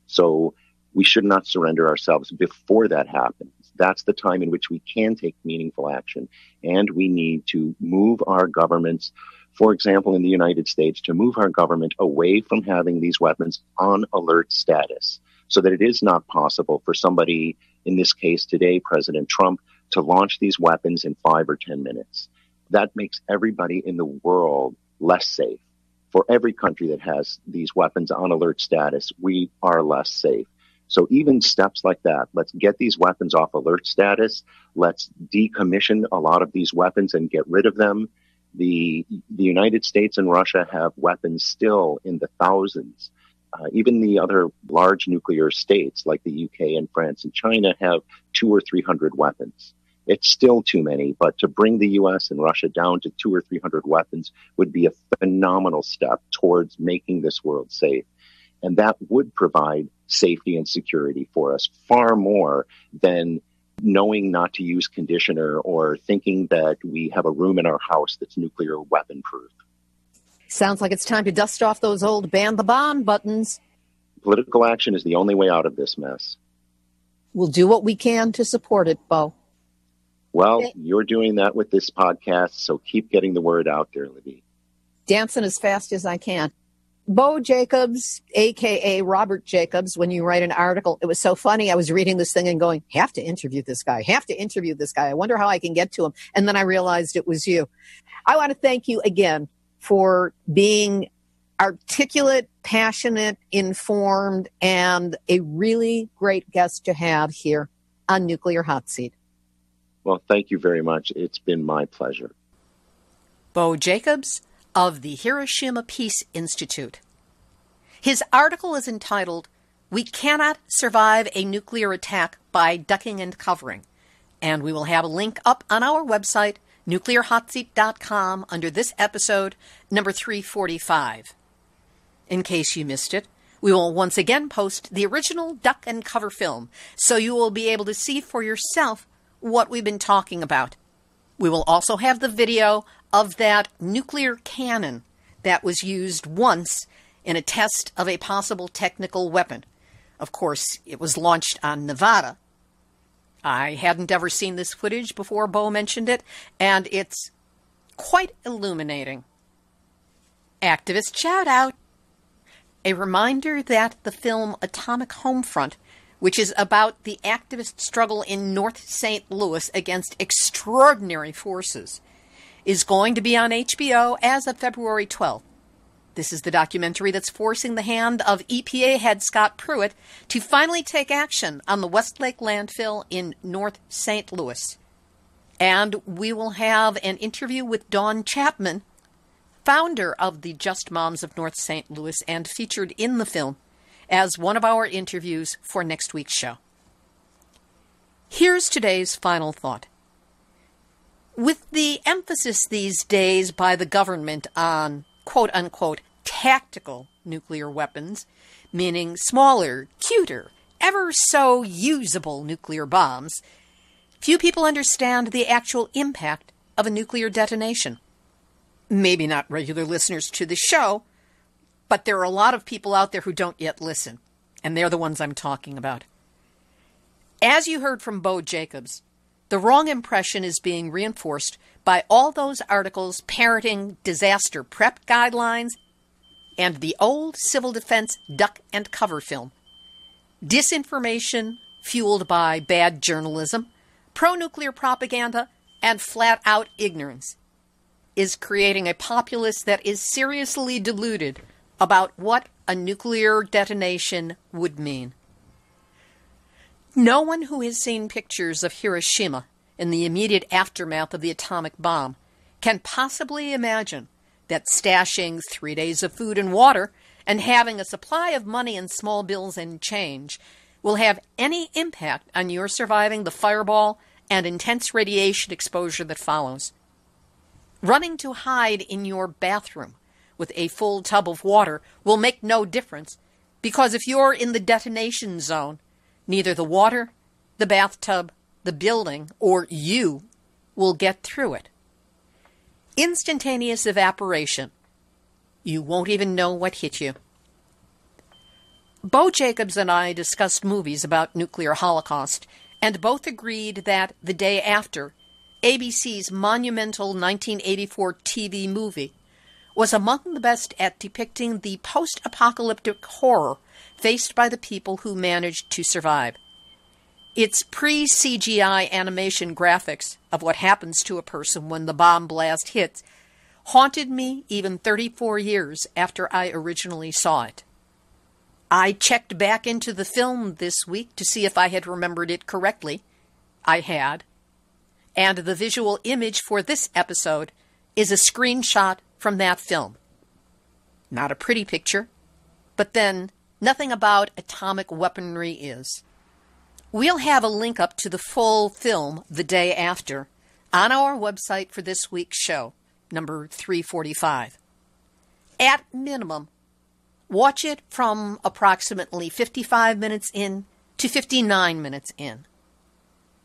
So we should not surrender ourselves before that happens. That's the time in which we can take meaningful action. And we need to move our governments, for example, in the United States, to move our government away from having these weapons on alert status so that it is not possible for somebody, in this case today, President Trump, to launch these weapons in 5 or 10 minutes. That makes everybody in the world less safe. For every country that has these weapons on alert status, we are less safe. So even steps like that, let's get these weapons off alert status. Let's decommission a lot of these weapons and get rid of them. The United States and Russia have weapons still in the thousands. Even the other large nuclear states like the UK and France and China have 200 or 300 weapons. It's still too many, but to bring the US and Russia down to 200 or 300 weapons would be a phenomenal step towards making this world safe. And that would provide safety and security for us far more than knowing not to use conditioner or thinking that we have a room in our house that's nuclear weapon proof. Sounds like it's time to dust off those old ban the bomb buttons. Political action is the only way out of this mess. We'll do what we can to support it, Bo. Well, you're doing that with this podcast, so keep getting the word out there, Libby. Dancing as fast as I can. Bo Jacobs, a.k.a. Robert Jacobs, when you write an article, it was so funny. I was reading this thing and going, have to interview this guy. I wonder how I can get to him. And then I realized it was you. I want to thank you again for being articulate, passionate, informed, and a really great guest to have here on Nuclear Hot Seat. Well, thank you very much. It's been my pleasure. Bo Jacobs of the Hiroshima Peace Institute. His article is entitled, "We Cannot Survive a Nuclear Attack by Ducking and Covering," and we will have a link up on our website, nuclearhotseat.com, under this episode, number 345. In case you missed it, we will once again post the original duck and cover film, so you will be able to see for yourself what we've been talking about. We will also have the video of that nuclear cannon that was used once in a test of a possible technical weapon. Of course, it was launched on Nevada. I hadn't ever seen this footage before Bo mentioned it, and it's quite illuminating. Activist shout out. A reminder that the film Atomic Homefront, which is about the activist struggle in North St. Louis against extraordinary forces, is going to be on HBO as of February 12th. This is the documentary that's forcing the hand of EPA head Scott Pruitt to finally take action on the Westlake landfill in North St. Louis. And we will have an interview with Dawn Chapman, founder of the Just Moms of North St. Louis and featured in the film as one of our interviews for next week's show. Here's today's final thought. With the emphasis these days by the government on quote-unquote tactical nuclear weapons, meaning smaller, cuter, ever so usable nuclear bombs, few people understand the actual impact of a nuclear detonation. Maybe not regular listeners to the show, but there are a lot of people out there who don't yet listen, and they're the ones I'm talking about. As you heard from Bo Jacobs, the wrong impression is being reinforced by all those articles parroting disaster prep guidelines and the old civil defense duck and cover film. Disinformation fueled by bad journalism, pro-nuclear propaganda, and flat-out ignorance is creating a populace that is seriously deluded about what a nuclear detonation would mean. No one who has seen pictures of Hiroshima in the immediate aftermath of the atomic bomb can possibly imagine that stashing 3 days of food and water and having a supply of money and small bills and change will have any impact on your surviving the fireball and intense radiation exposure that follows. Running to hide in your bathroom with a full tub of water will make no difference, because if you're in the detonation zone, neither the water, the bathtub, the building, or you will get through it. Instantaneous evaporation. You won't even know what hit you. Bo Jacobs and I discussed movies about nuclear holocaust, and both agreed that The Day After, ABC's monumental 1984 TV movie, was among the best at depicting the post-apocalyptic horror faced by the people who managed to survive. Its pre-CGI animation graphics of what happens to a person when the bomb blast hits haunted me even 34 years after I originally saw it. I checked back into the film this week to see if I had remembered it correctly. I had. And the visual image for this episode is a screenshot from that film. Not a pretty picture, but then nothing about atomic weaponry is. We'll have a link up to the full film, The Day After, on our website for this week's show, number 345. At minimum, watch it from approximately 55 minutes in to 59 minutes in.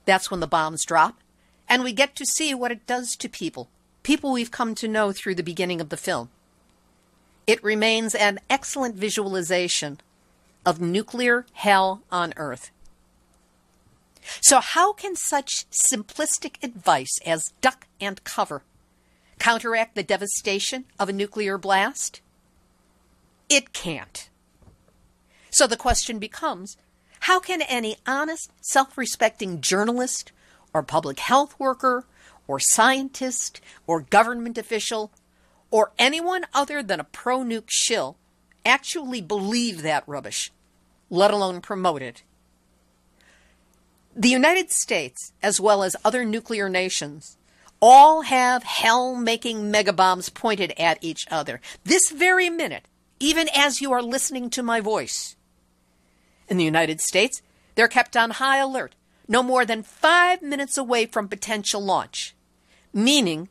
That's when the bombs drop, and we get to see what it does to people we've come to know through the beginning of the film. It remains an excellent visualization of nuclear hell on Earth. So how can such simplistic advice as duck and cover counteract the devastation of a nuclear blast? It can't. So the question becomes, how can any honest, self-respecting journalist or public health worker or scientist or government official or anyone other than a pro-nuke shill actually believe that rubbish, let alone promote it? The United States, as well as other nuclear nations, all have hell-making megabombs pointed at each other this very minute, even as you are listening to my voice. In the United States, they're kept on high alert, no more than 5 minutes away from potential launch, meaning,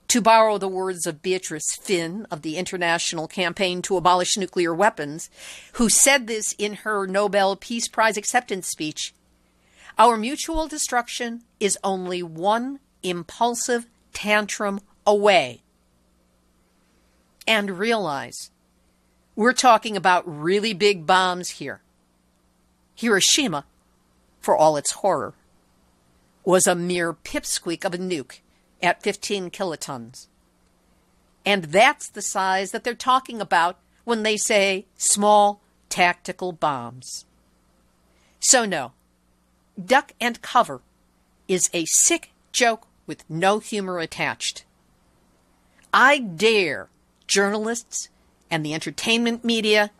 to borrow the words of Beatrice Finn of the International Campaign to Abolish Nuclear Weapons, who said this in her Nobel Peace Prize acceptance speech, our mutual destruction is only one impulsive tantrum away. And realize, we're talking about really big bombs here. Hiroshima, for all its horror, was a mere pipsqueak of a nuke at 15 kilotons. And that's the size that they're talking about when they say small tactical bombs. So no, duck and cover is a sick joke with no humor attached. I dare journalists and the entertainment media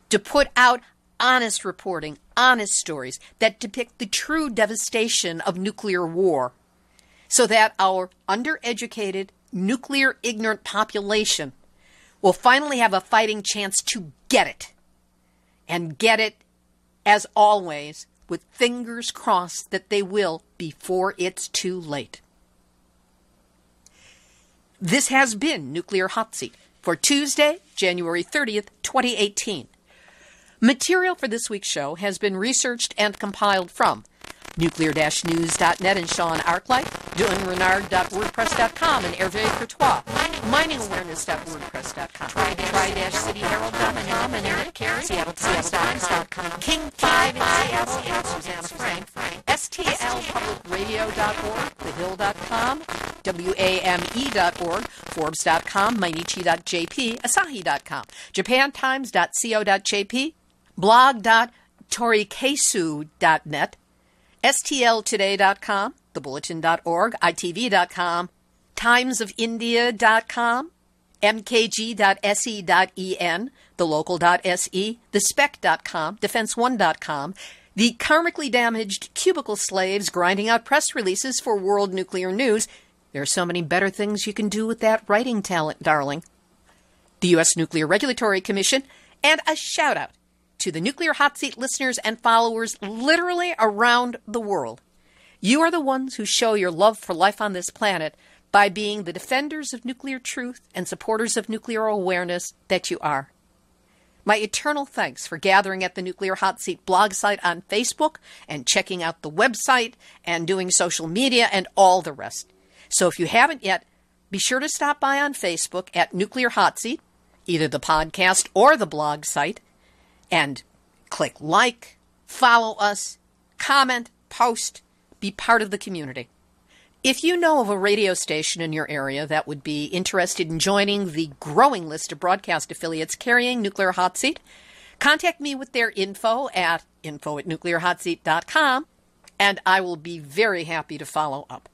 to put out honest reporting, honest stories that depict the true devastation of nuclear war, so that our undereducated, nuclear-ignorant population will finally have a fighting chance to get it. And get it, as always, with fingers crossed that they will before it's too late. This has been Nuclear Hot Seat for Tuesday, January 30th, 2018. Material for this week's show has been researched and compiled from nuclear-news.net and Sean Arclight, DuanRenard.wordpress.com and Hervé Courtois, MiningAwareness.wordpress.com, Try-cityherald.com and Eric Carey, SeattleTimes.com, King5 in Seattle, Susanna Frank, STLPublicRadio.org, TheHill.com, WAME.org, Forbes.com, Mainichi.jp, Asahi.com, JapanTimes.co.jp, blog.torikesu.net, STLtoday.com, thebulletin.org, ITV.com, timesofindia.com, mkg.se.en, thelocal.se, thespec.com, defense1.com, the karmically damaged cubicle slaves grinding out press releases for World Nuclear News. There are so many better things you can do with that writing talent, darling. The U.S. Nuclear Regulatory Commission, and a shout-out to the Nuclear Hot Seat listeners and followers literally around the world. You are the ones who show your love for life on this planet by being the defenders of nuclear truth and supporters of nuclear awareness that you are. My eternal thanks for gathering at the Nuclear Hot Seat blog site on Facebook and checking out the website and doing social media and all the rest. So if you haven't yet, be sure to stop by on Facebook at Nuclear Hot Seat, either the podcast or the blog site, and click like, follow us, comment, post, be part of the community. If you know of a radio station in your area that would be interested in joining the growing list of broadcast affiliates carrying Nuclear Hot Seat, contact me with their info@nuclearhotseat.com, and I will be very happy to follow up.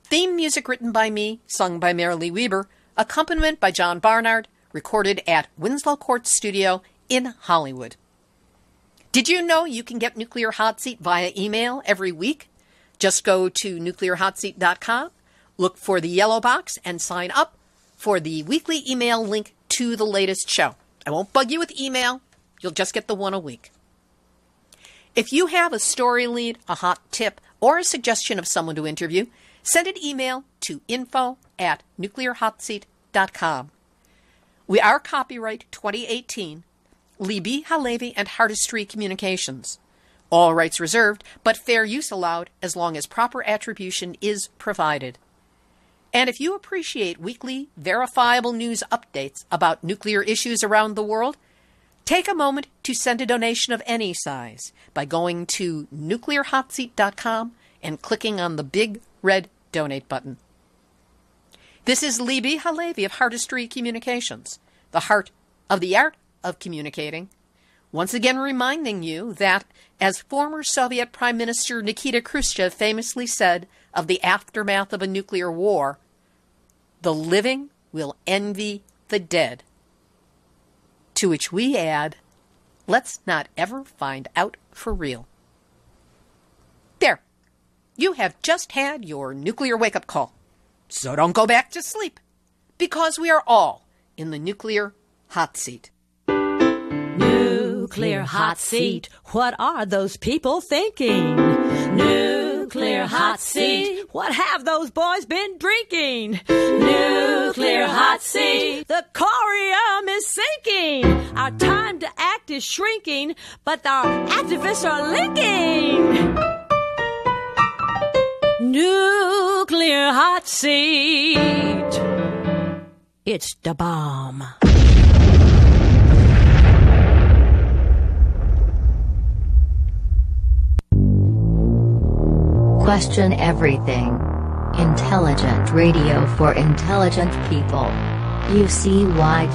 Theme music written by me, sung by Marilee Weber, accompaniment by John Barnard, recorded at Winslow Court Studio in Hollywood. Did you know you can get Nuclear Hot Seat via email every week? Just go to nuclearhotseat.com, look for the yellow box, and sign up for the weekly email link to the latest show. I won't bug you with email. You'll just get the one a week. If you have a story lead, a hot tip, or a suggestion of someone to interview, send an email to info@nuclearhotseat.com. We are copyright 2018, Libby Halevi and Hardestry Communications. All rights reserved, but fair use allowed as long as proper attribution is provided. And if you appreciate weekly, verifiable news updates about nuclear issues around the world, take a moment to send a donation of any size by going to nuclearhotseat.com and clicking on the big red donate button. This is Libby Halevi of Hardestry Communications, the heart of the art of communicating. Once again reminding you that, as former Soviet Prime Minister Nikita Khrushchev famously said of the aftermath of a nuclear war, the living will envy the dead. To which we add, let's not ever find out for real. There, you have just had your nuclear wake-up call. So don't go back to sleep, because we are all in the Nuclear Hot Seat. Nuclear hot seat, what are those people thinking? Nuclear hot seat, what have those boys been drinking? Nuclear hot seat, the corium is sinking. Our time to act is shrinking, but our activists are linking. Nuclear hot seat, it's the bomb. Question everything. Intelligent radio for intelligent people. UCY.tv